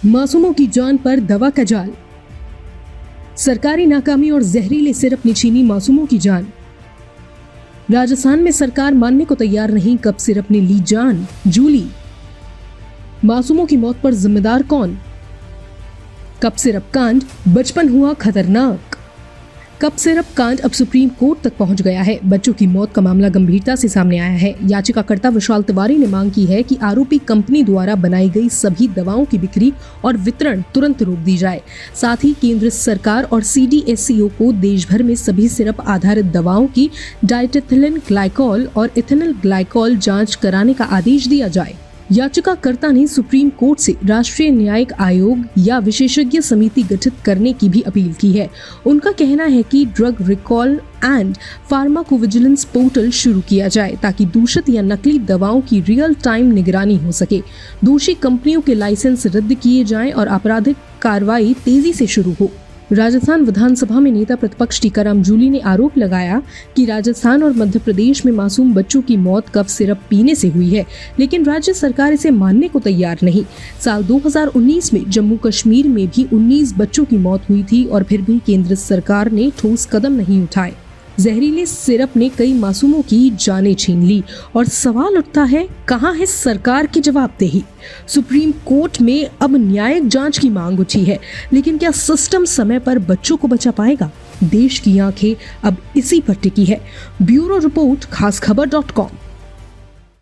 मासूमों की जान पर दवा का जाल। सरकारी नाकामी और जहरीले सिरप ने छीनी मासूमों की जान। राजस्थान में सरकार मानने को तैयार नहीं, कब सिरप ने ली जान। जूली, मासूमों की मौत पर जिम्मेदार कौन? कप सिरप कांड बचपन हुआ खतरनाक। कप सिरप कांड अब सुप्रीम कोर्ट तक पहुंच गया है। बच्चों की मौत का मामला गंभीरता से सामने आया है। याचिकाकर्ता विशाल तिवारी ने मांग की है कि आरोपी कंपनी द्वारा बनाई गई सभी दवाओं की बिक्री और वितरण तुरंत रोक दी जाए। साथ ही केंद्र सरकार और CDSCO को देश भर में सभी सिरप आधारित दवाओं की डाइटेथिलिन ग्लाइकॉल और इथेनॉल ग्लाइकॉल जांच कराने का आदेश दिया जाए। याचिकाकर्ता ने सुप्रीम कोर्ट से राष्ट्रीय न्यायिक आयोग या विशेषज्ञ समिति गठित करने की भी अपील की है। उनका कहना है कि drug recall and pharmacovigilance portal शुरू किया जाए ताकि दूषित या नकली दवाओं की रियल टाइम निगरानी हो सके। दोषी कंपनियों के लाइसेंस रद्द किए जाएं और आपराधिक कार्रवाई तेजी से शुरू हो। राजस्थान विधानसभा में नेता प्रतिपक्ष टीकाराम जूली ने आरोप लगाया कि राजस्थान और मध्य प्रदेश में मासूम बच्चों की मौत कफ सिरप पीने से हुई है, लेकिन राज्य सरकार इसे मानने को तैयार नहीं। साल 2019 में जम्मू कश्मीर में भी 19 बच्चों की मौत हुई थी और फिर भी केंद्र सरकार ने ठोस कदम नहीं उठाए। जहरीले सिरप ने कई मासूमों की जानें छीन ली और सवाल उठता है, कहां है सरकार की जवाबदेही? सुप्रीम कोर्ट में अब न्यायिक जांच की मांग उठी है, लेकिन क्या सिस्टम समय पर बच्चों को बचा पाएगा? देश की आंखें अब इसी पर टिकी है। Bureau report, खासखबर.com।